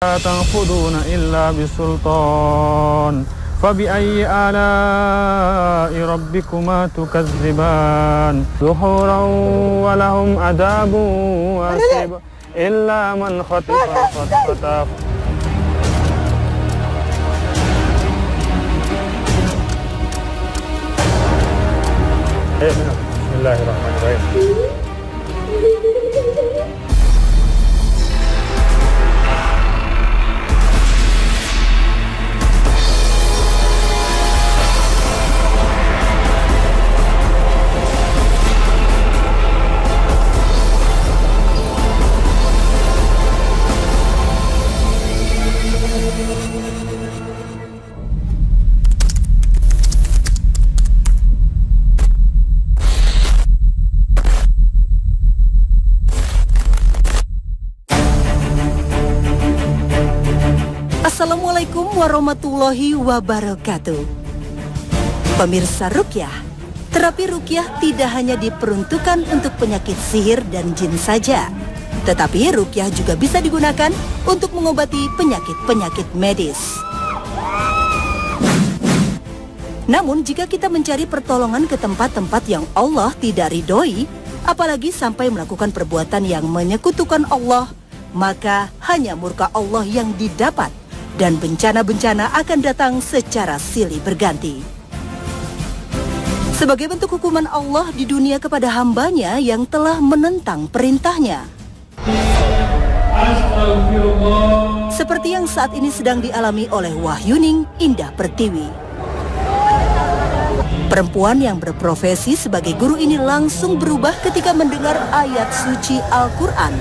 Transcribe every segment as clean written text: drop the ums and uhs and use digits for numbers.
لا تنقضون إلا بسلطان فبأي آلاء ربكما تكذبان دحورا ولهم عذاب واسع إلا من خطف خطفة بسم الله الرحمن الرحيم. Assalamualaikum warahmatullahi wabarakatuh. Pemirsa Ruqyah, terapi Ruqyah tidak hanya diperuntukkan untuk penyakit sihir dan jin saja, tetapi Ruqyah juga bisa digunakan untuk mengobati penyakit-penyakit medis. Namun jika kita mencari pertolongan ke tempat-tempat yang Allah tidak ridhoi, apalagi sampai melakukan perbuatan yang menyekutukan Allah, maka hanya murka Allah yang didapat dan bencana-bencana akan datang secara silih berganti. Sebagai bentuk hukuman Allah di dunia kepada hambanya yang telah menentang perintahnya. Seperti yang saat ini sedang dialami oleh Wahyuning Indah Pertiwi. Perempuan yang berprofesi sebagai guru ini langsung berubah ketika mendengar ayat suci Al-Quran.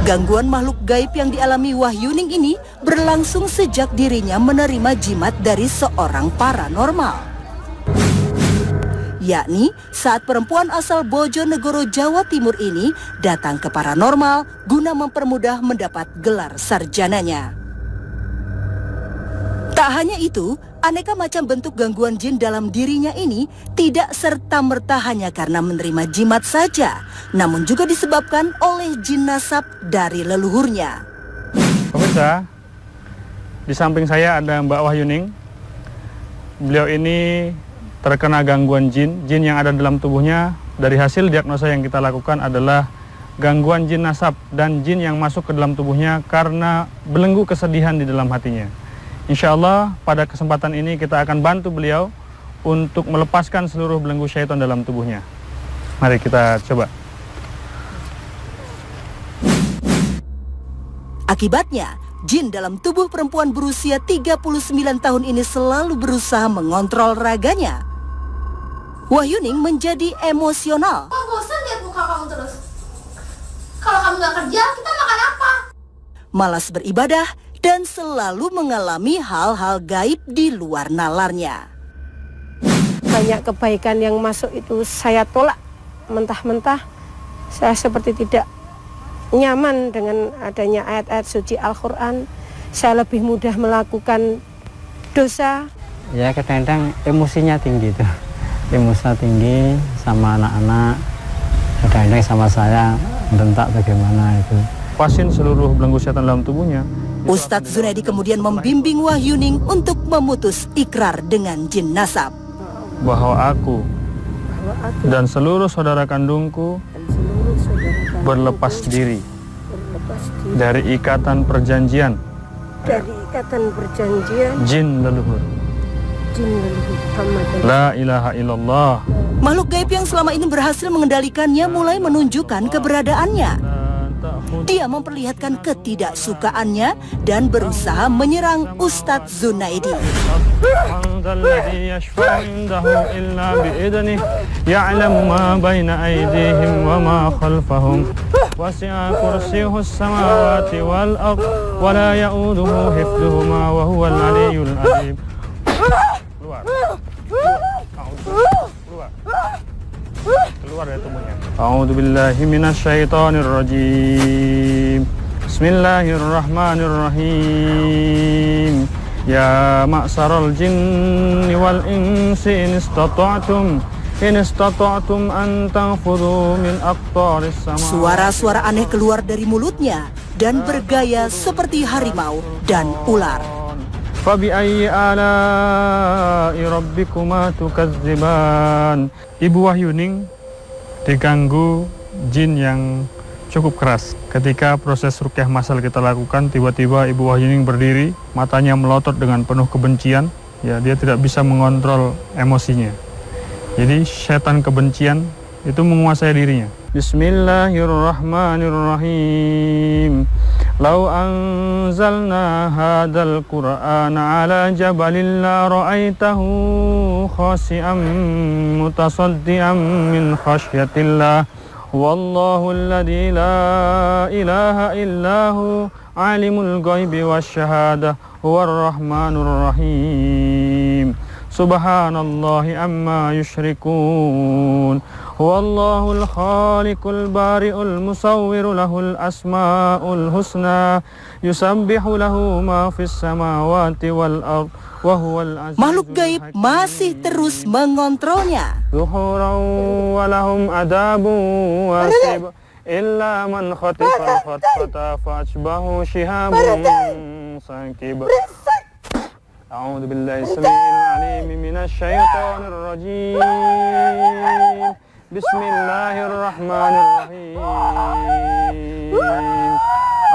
Gangguan makhluk gaib yang dialami Wahyuning ini berlangsung sejak dirinya menerima jimat dari seorang paranormal. Yakni saat perempuan asal Bojonegoro, Jawa Timur ini datang ke paranormal guna mempermudah mendapat gelar sarjananya. Tak hanya itu, aneka macam bentuk gangguan jin dalam dirinya ini tidak serta-merta hanya karena menerima jimat saja, namun juga disebabkan oleh jin nasab dari leluhurnya. Pemirsa, di samping saya ada Mbak Wahyuning. Beliau ini terkena gangguan jin yang ada dalam tubuhnya. Dari hasil diagnosa yang kita lakukan adalah gangguan jin nasab dan jin yang masuk ke dalam tubuhnya karena belenggu kesedihan di dalam hatinya. Insya Allah pada kesempatan ini kita akan bantu beliau untuk melepaskan seluruh belenggu syaitan dalam tubuhnya. Mari kita coba. Akibatnya, jin dalam tubuh perempuan berusia 39 tahun ini selalu berusaha mengontrol raganya. Wahyuning menjadi emosional. Kok bosan lihat muka kamu terus? Kalau kamu nggak kerja, kita makan apa? Malas beribadah dan selalu mengalami hal-hal gaib di luar nalarnya. Banyak kebaikan yang masuk itu saya tolak mentah-mentah. Saya seperti tidak nyaman dengan adanya ayat-ayat suci Al-Quran. Saya lebih mudah melakukan dosa. Ya kadang-kadang emosinya tinggi tuh. Emosinya tinggi sama anak-anak. Kadang-kadang sama saya bentak bagaimana itu. Pasin seluruh belenggu syaitan dalam tubuhnya. Ustadz Zunaidi kemudian membimbing Wahyuning untuk memutus ikrar dengan jin nasab. Bahwa aku dan seluruh saudara kandungku berlepas diri dari ikatan perjanjian jin leluhur. La ilaha illallah. Makhluk gaib yang selama ini berhasil mengendalikannya mulai menunjukkan keberadaannya. Dia memperlihatkan ketidaksukaannya dan berusaha menyerang Ustadz Zunaidi. Keluar dari tubuhnya. A'udzubillahi minasyaitonirrajim. Bismillahirrahmanirrahim. Ya ma'saral jinni wal insi in istata'tum in istata'tum an tanfudhu min aqtaris sama. Suara-suara aneh keluar dari mulutnya dan bergaya seperti harimau dan ular. Fabi ayyi ala'i rabbikuma tukadziban. Ibu Wahyuning diganggu jin yang cukup keras. Ketika proses ruqyah masal kita lakukan, tiba-tiba Ibu Wahyuning berdiri, matanya melotot dengan penuh kebencian. Ya, dia tidak bisa mengontrol emosinya. Jadi setan kebencian itu menguasai dirinya. Bismillahirrahmanirrahim. Lau anzalna hadzal qur'ana ala jabalin la ra'aitahu khashi'an mutasaddian min khasyatillah. Wallahu alladzi la ilaha illahu alimul ghaibi wasyahadah huwar rahmanur rahim. Subhanallahi amma yusyrikun. Huwallahul khaliqul bari'ul musawwiru lahul asma'ul husna. Yusabbihu lahu ma fis samawati wal ard wa huwal azizul Makhluk gaib masih terus mengontrolnya. Zuhuran wa lahum adabun wasib illa man khatifa khatfata fa'ashbahu shihabun sakib. A'udzu billahi samii'il 'aliim minasy syaithaanir rajiim. Bismillahirrahmanirrahim.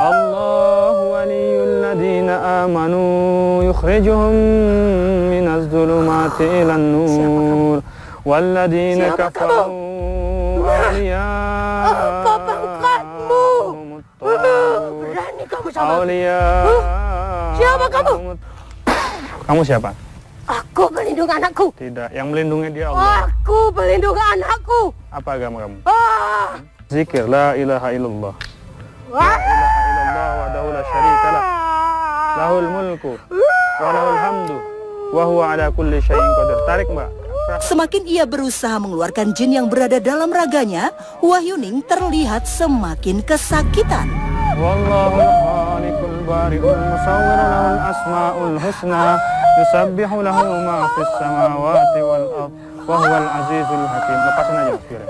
Allahu waliyyul ladzina amanu yukhrijuhum minadh dhulumati ilan nur wal ladzina kafaru Siapa kamu? Kamu siapa? Aku pelindung anakku. Tidak, yang melindungi dia Allah. Aku pelindung anakku. Apa agama kamu? Zikir la ilaha illallah. La ilaha illallah wahdahu la syarikalah. Lahul mulku wa lahul hamdu wa huwa ala kulli syai'in qadir. Tarik, Mbak. Semakin ia berusaha mengeluarkan jin yang berada dalam raganya, Wahyuning terlihat semakin kesakitan. Wallahul khaliqul bari'ul musawwiru lahul asma'ul husna. Yusabbihu lahu ma fis samawati wal ard wa huwal azizul hakim. Lepasin aja, biar.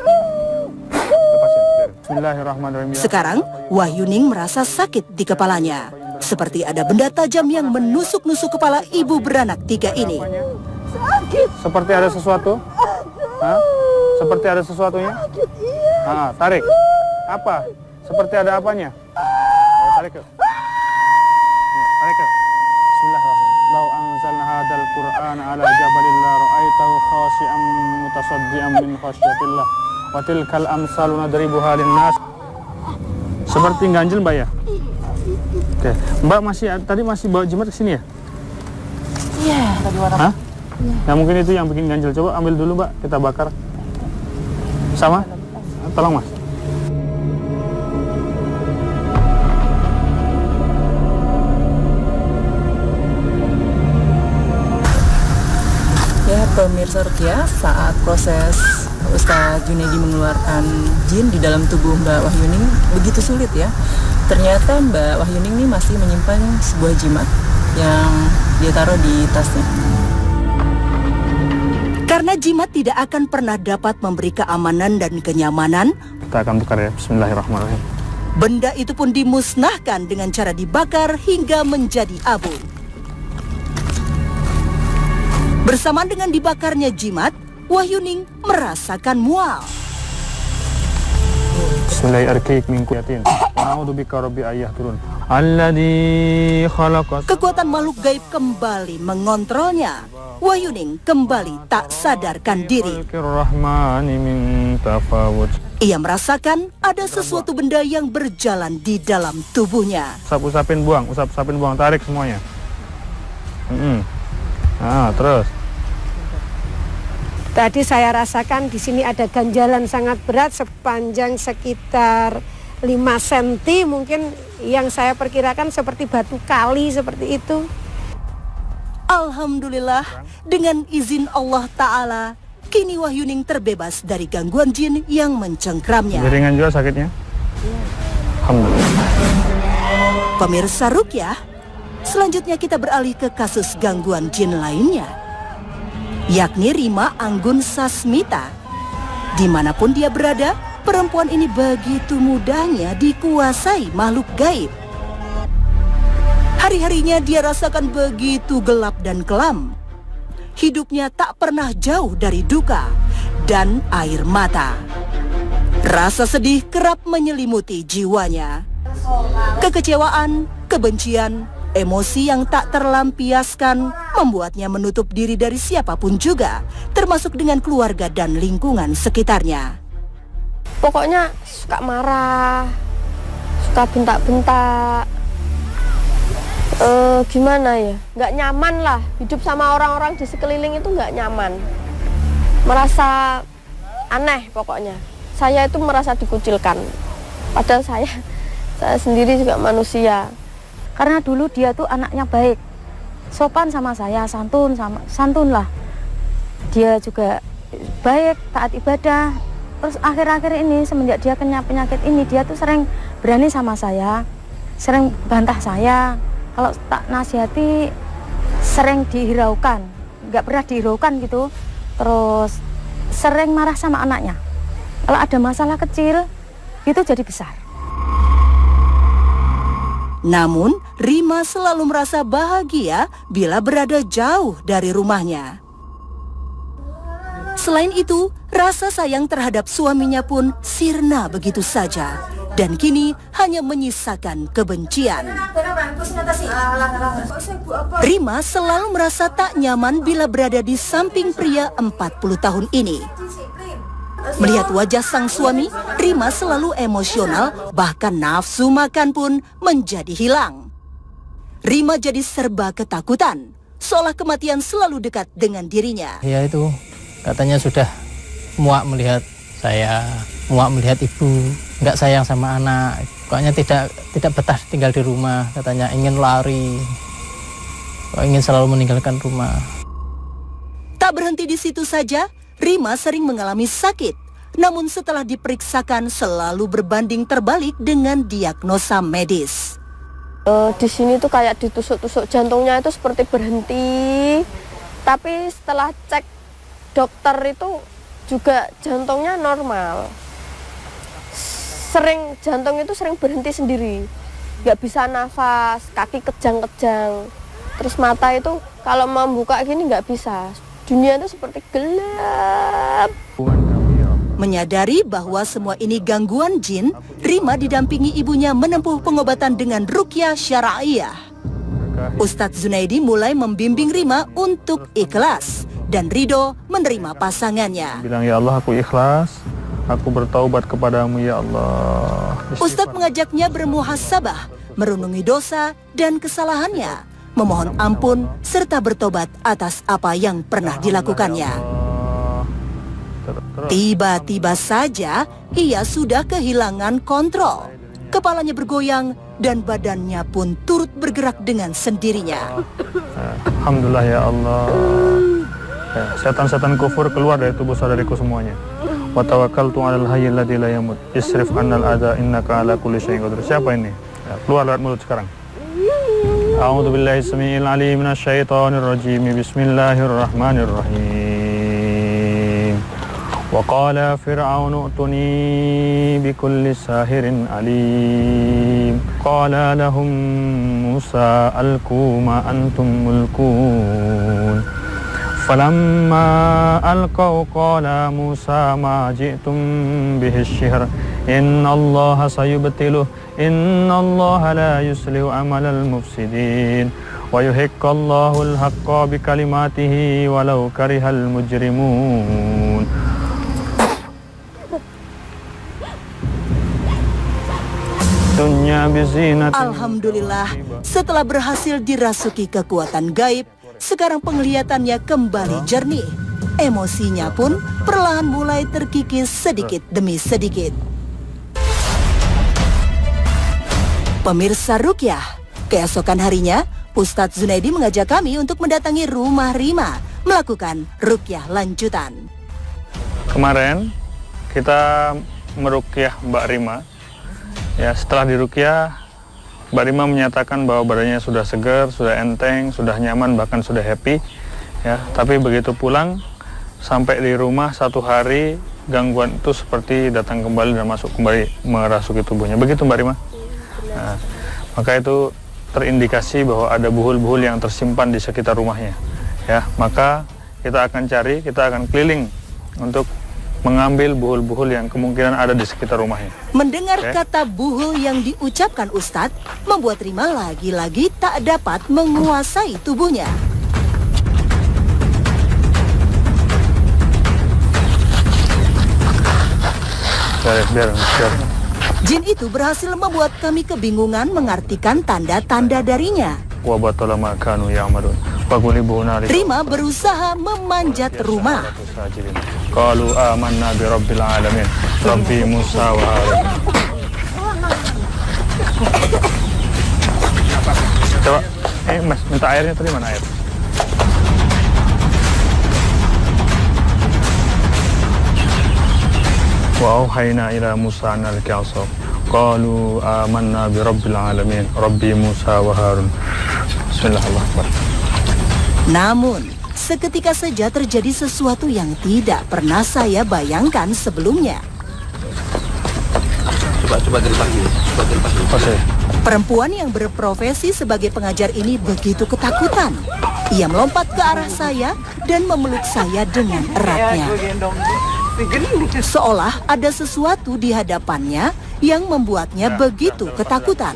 Lepasin, biar. Bismillahirrahmanirrahim. Sekarang, Wahyuning merasa sakit di kepalanya. Seperti ada benda tajam yang menusuk-nusuk kepala ibu beranak 3 ini. Seperti ada sesuatu? Hah? Seperti ada sesuatunya? Tarik. Apa? Seperti ada apanya? Tarik ke. Tarik ke. Bismillahirrahmanirrahim. Lau anzalna hadzal qur'ana ala jabalin la ra'aitahu khashi'an mutasaddian min khasyatillah. Wa tilkal amsalu nadribuha lin-nas. Seperti ganjil, Mbak ya? Oke. Mbak tadi masih bawa jimat ke sini ya? Iya, tadi warna. Hah? Ya mungkin itu yang bikin ganjil. Coba ambil dulu, Mbak, kita bakar. Sama? Tolong, Mas. Ya, pemirsa Ruqyah, saat proses Ustadz Junaidi mengeluarkan jin di dalam tubuh Mbak Wahyuning begitu sulit ya. Ternyata Mbak Wahyuning ini masih menyimpan sebuah jimat yang dia taruh di tasnya. Karena jimat tidak akan pernah dapat memberi keamanan dan kenyamanan, Kita akan tukar ya. Bismillahirrahmanirrahim. benda itu pun dimusnahkan dengan cara dibakar hingga menjadi abu. Bersamaan dengan dibakarnya jimat, Wahyuning merasakan mual. Bismillahirrahmanirrahim. Min kuyatin. Wa a'udzubika rabbi ayyah turun. Alladzi khalaqas. Kekuatan makhluk gaib kembali mengontrolnya. Wahyuning kembali tak sadarkan diri. Rahmani min tafawut. Ia merasakan ada sesuatu benda yang berjalan di dalam tubuhnya. Usap-usapin buang, tarik semuanya. Terus. Tadi saya rasakan di sini ada ganjalan sangat berat sepanjang sekitar 5 cm mungkin, yang saya perkirakan seperti batu kali seperti itu. Alhamdulillah, dengan izin Allah Ta'ala, kini Wahyuning terbebas dari gangguan jin yang mencengkramnya. Ringan juga sakitnya? Alhamdulillah. Pemirsa Ruqyah, selanjutnya kita beralih ke kasus gangguan jin lainnya, yakni Rima Anggun Sasmita Dimanapun dia berada, perempuan ini begitu mudahnya dikuasai makhluk gaib. Hari-harinya dia rasakan begitu gelap dan kelam. Hidupnya tak pernah jauh dari duka dan air mata. Rasa sedih kerap menyelimuti jiwanya. Kekecewaan, kebencian, emosi yang tak terlampiaskan membuatnya menutup diri dari siapapun juga, termasuk dengan keluarga dan lingkungan sekitarnya. Pokoknya suka marah, suka bentak-bentak. Gimana ya, nggak nyaman lah. Hidup sama orang-orang di sekeliling itu nggak nyaman. Merasa aneh pokoknya. Saya itu merasa dikucilkan. Padahal saya sendiri juga manusia. Karena dulu dia tuh anaknya baik, sopan sama saya, santun lah. Dia juga baik, taat ibadah. Terus akhir-akhir ini semenjak dia kena penyakit ini, dia tuh sering berani sama saya, sering bantah saya. Kalau tak nasihati sering dihiraukan, nggak pernah dihiraukan gitu. Terus sering marah sama anaknya. Kalau ada masalah kecil, itu jadi besar. Namun, Rima selalu merasa bahagia bila berada jauh dari rumahnya. Selain itu, rasa sayang terhadap suaminya pun sirna begitu saja. Dan kini hanya menyisakan kebencian. Rima selalu merasa tak nyaman bila berada di samping pria 40 tahun ini. Melihat wajah sang suami, Rima selalu emosional, bahkan nafsu makan pun menjadi hilang. Rima jadi serba ketakutan, seolah kematian selalu dekat dengan dirinya. Ya itu, katanya sudah muak melihat saya, muak melihat ibu, nggak sayang sama anak, pokoknya tidak betah tinggal di rumah, katanya ingin lari, ingin selalu meninggalkan rumah. Tak berhenti di situ saja, Rima sering mengalami sakit, namun setelah diperiksakan selalu berbanding terbalik dengan diagnosa medis. Di sini tuh kayak ditusuk-tusuk, jantungnya itu seperti berhenti. Tapi setelah cek dokter itu juga jantungnya normal. Jantung itu sering berhenti sendiri, nggak bisa nafas, kaki kejang-kejang. Terus mata itu kalau membuka gini nggak bisa. Dunia itu seperti gelap. Menyadari bahwa semua ini gangguan jin, Rima didampingi ibunya menempuh pengobatan dengan ruqyah syar'iyah. Ustadz Zunaidi mulai membimbing Rima untuk ikhlas dan ridho menerima pasangannya. Bilang, ya Allah, aku ikhlas, aku bertaubat kepadamu ya Allah. Ustadz mengajaknya bermuhasabah, merenungi dosa dan kesalahannya, memohon ampun serta bertobat atas apa yang pernah dilakukannya. Tiba-tiba saja ia sudah kehilangan kontrol. Kepalanya bergoyang dan badannya pun turut bergerak dengan sendirinya. Alhamdulillah ya Allah. Setan-setan kufur keluar dari tubuh saudariku semuanya. Wa tawakkaltu 'alal hayyil ladzi la yamut. Isrif 'annal adza innaka 'ala kulli syai'in qadir. Siapa ini? Ya, keluar lewat mulut sekarang. A'udzu billahi samiil 'aliim minasyaitonir rajim. Bismillahirrahmanirrahim. وقال فرعون ائتوني بكل ساحر عليم قال لهم موسى ألقوا ما أنتم ملقون فلما ألقوا قال موسى ما جئتم به السحر إن الله سيبطله إن الله لا يصلح عمل المفسدين ويحق الله الحق بكلماته ولو كره المجرمون. Alhamdulillah, setelah berhasil dirasuki kekuatan gaib, sekarang penglihatannya kembali jernih. Emosinya pun perlahan mulai terkikis sedikit demi sedikit. Pemirsa Ruqyah, keesokan harinya, Ustadz Zunaidi mengajak kami untuk mendatangi rumah Rima, melakukan ruqyah lanjutan. Kemarin kita meruqyah Mbak Rima. Ya, setelah diruqyah, Mbak Rima menyatakan bahwa badannya sudah segar, sudah enteng, sudah nyaman, bahkan sudah happy. Ya, tapi begitu pulang, sampai di rumah 1 hari gangguan itu seperti datang kembali dan masuk kembali merasuki tubuhnya. Begitu Mbak Rima? Nah, maka itu terindikasi bahwa ada buhul-buhul yang tersimpan di sekitar rumahnya. Ya, maka kita akan keliling untuk mengambil buhul-buhul yang kemungkinan ada di sekitar rumahnya. Mendengar kata buhul yang diucapkan Ustadz, membuat Rima lagi-lagi tak dapat menguasai tubuhnya. Biar. Jin itu berhasil membuat kami kebingungan mengartikan tanda-tanda darinya. Wa batala ma kanu ya'malun. Wa ghulibu hunalika. Rima berusaha memanjat rumah. Qalu amanna bi rabbil alamin. Rabbi Musa wa Harun. Coba, Mas, minta airnya tadi mana air? Wa auhayna ila Musa an alqi 'asaq. Qalu amanna bi rabbil alamin. Rabbi Musa wa Harun. Bismillahirrahmanirrahim. Namun, seketika saja terjadi sesuatu yang tidak pernah saya bayangkan sebelumnya. Coba dari pagi. Perempuan yang berprofesi sebagai pengajar ini begitu ketakutan. Ia melompat ke arah saya dan memeluk saya dengan eratnya. Seolah ada sesuatu di hadapannya yang membuatnya begitu ketakutan.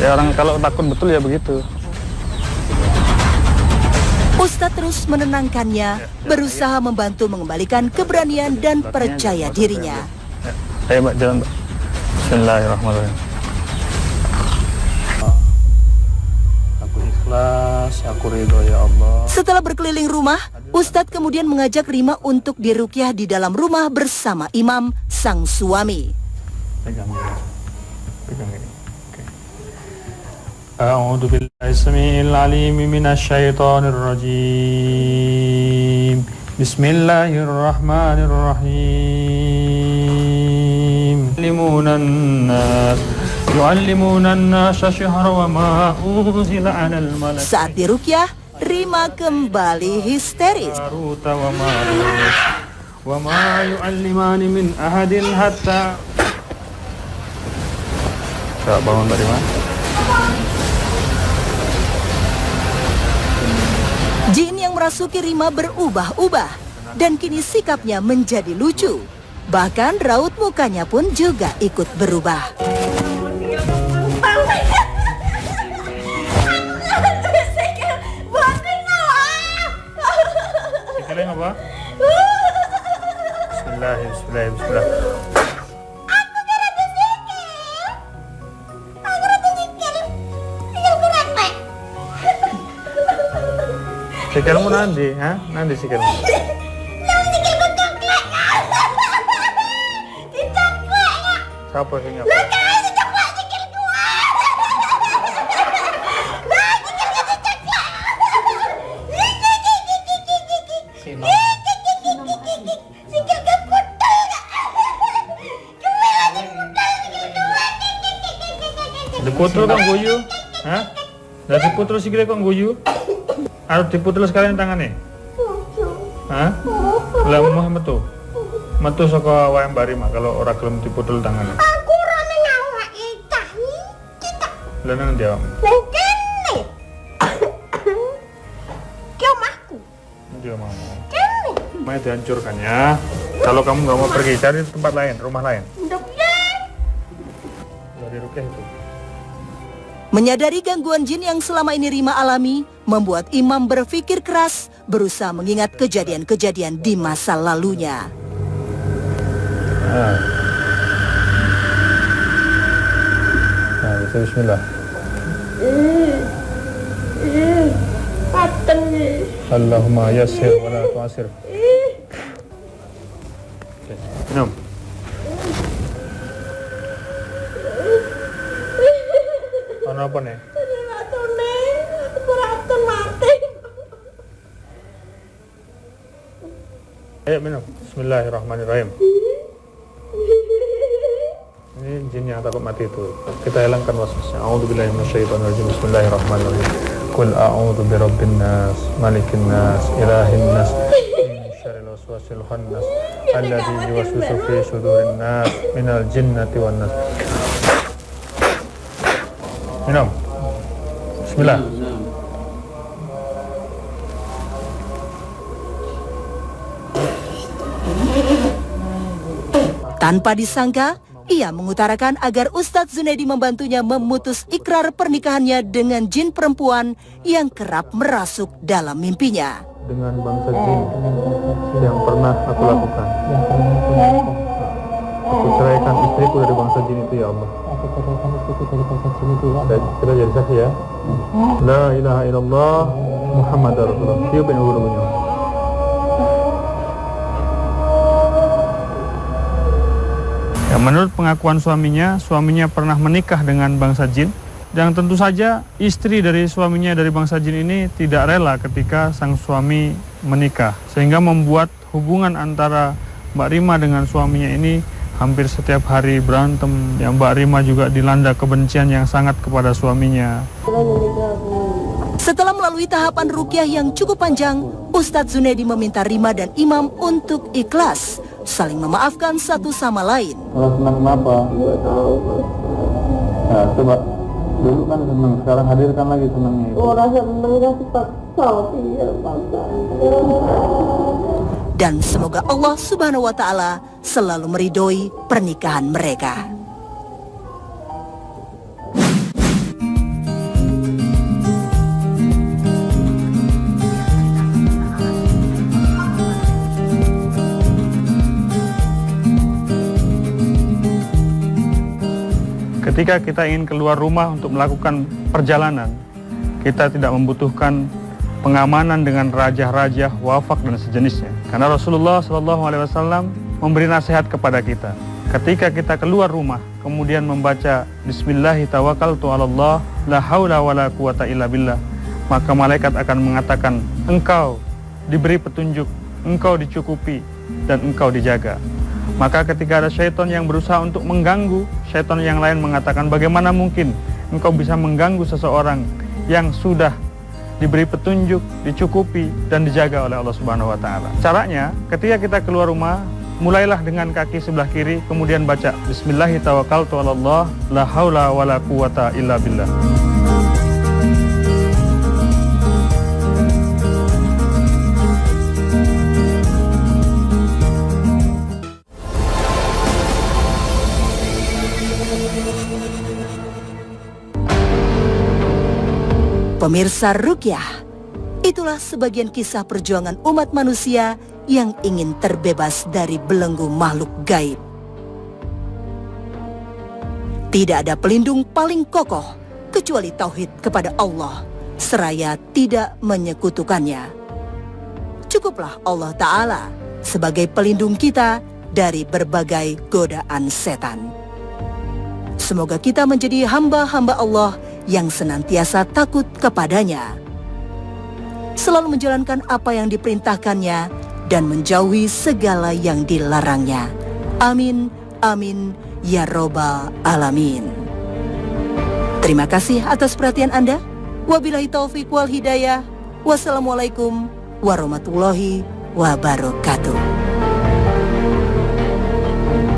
Ya, orang kalau takut betul ya begitu. Ustadz terus menenangkannya, berusaha membantu mengembalikan keberanian dan percaya dirinya. Ayo Mbak, jalan Mbak. Bismillahirrahmanirrahim. Aku ikhlas, aku ridho ya Allah. Setelah berkeliling rumah, Ustadz kemudian mengajak Rima untuk diruqyah di dalam rumah bersama imam sang suami. Pegang ya. Pegang ini. Oke. A'udzu billahi samiil alim minasyaitonir rajim. Bismillahirrahmanirrahim. Yu'allimunan nas syahra wa ma unzila 'alal malaik. Saat diruqyah, Rima kembali histeris. Wa ma yu'allimani min ahadin hatta. Coba bangun Mbak Rima. Jin yang merasuki Rima berubah-ubah dan kini sikapnya menjadi lucu. Bahkan raut mukanya pun juga ikut berubah. Sikilnya apa? Bismillah. Sikilmu nanti, ha? Nanti sikilmu. Siapa yang apa? Dipotol kan guyu? Hah? Dah dipotol sikile kan guyu? Harus dipotol sekalian tangannya? Hah? Lah mau metu? Metu saka wae Mbak Rima kalau ora gelem dipotol tangannya. Aku ora ngawak kita. Lah nang dia. Nang kene. Ki omahku. Dia mau. Kene. Mau dihancurkan ya. Kalau kamu nggak mau pergi cari tempat lain, rumah lain. Nduk deh. Dari rukyah itu. Menyadari gangguan jin yang selama ini Rima alami, membuat imam berpikir keras, berusaha mengingat kejadian-kejadian di masa lalunya. Nah, itu bismillah. Paten. Allahumma yassir wa la tu'assir. Minum. Ano apa nih? Ayo minum. Bismillahirrahmanirrahim. Ini jin yang takut mati itu. Kita hilangkan waswasnya. A'udzubillahi minasyaitonirrajim. Bismillahirrahmanirrahim. Qul a'udzu birabbin nas, malikin nas, ilahin nas, min syarril waswasil khannas, alladzi yuwaswisu fi sudurin nas minal jinnati wan nas. Minum. Bismillah. Tanpa disangka, ia mengutarakan agar Ustadz Zunaidi membantunya memutus ikrar pernikahannya dengan jin perempuan yang kerap merasuk dalam mimpinya. Dengan bangsa jin yang pernah aku lakukan. Aku ceraikan istriku dari bangsa jin itu, ya Allah. Kita jadi saksi ya. La ilaha illallah Muhammad Rasulullah. Tiupin ulu-ulunya. Ya, menurut pengakuan suaminya pernah menikah dengan bangsa jin. Dan tentu saja istri dari suaminya dari bangsa jin ini tidak rela ketika sang suami menikah. Sehingga membuat hubungan antara Mbak Rima dengan suaminya ini hampir setiap hari berantem. Yang Mbak Rima juga dilanda kebencian yang sangat kepada suaminya. Setelah melalui tahapan ruqyah yang cukup panjang, Ustadz Zunaidi meminta Rima dan Imam untuk ikhlas, saling memaafkan satu sama lain. Kalau senang kenapa? Nggak tahu. Nah, coba dulu kan senang, sekarang hadirkan lagi senangnya. Orang senangnya paksa, iya paksa. Dan semoga Allah Subhanahu wa Ta'ala selalu meridhoi pernikahan mereka. Ketika kita ingin keluar rumah untuk melakukan perjalanan, kita tidak membutuhkan pengamanan dengan raja-raja, wafak dan sejenisnya. Karena Rasulullah SAW memberi nasihat kepada kita. Ketika kita keluar rumah, kemudian membaca Bismillahirrahmanirrahim, la haula wa la quwata illa billah, maka malaikat akan mengatakan, engkau diberi petunjuk, engkau dicukupi, dan engkau dijaga. Maka ketika ada syaitan yang berusaha untuk mengganggu, syaitan yang lain mengatakan, bagaimana mungkin engkau bisa mengganggu seseorang yang sudah diberi petunjuk, dicukupi, dan dijaga oleh Allah Subhanahu wa Ta'ala. Caranya, ketika kita keluar rumah, mulailah dengan kaki sebelah kiri, kemudian baca Bismillahirrahmanirrahim, la haula wa la quwata illa billah. Pemirsa Ruqyah, itulah sebagian kisah perjuangan umat manusia yang ingin terbebas dari belenggu makhluk gaib. Tidak ada pelindung paling kokoh kecuali tauhid kepada Allah, seraya tidak menyekutukannya. Cukuplah Allah Ta'ala sebagai pelindung kita dari berbagai godaan setan. Semoga kita menjadi hamba-hamba Allah yang senantiasa takut kepadanya, selalu menjalankan apa yang diperintahkannya dan menjauhi segala yang dilarangnya. Amin, amin, ya robbal alamin. Terima kasih atas perhatian Anda. Wabillahi taufiq wal hidayah. Wassalamualaikum warahmatullahi wabarakatuh.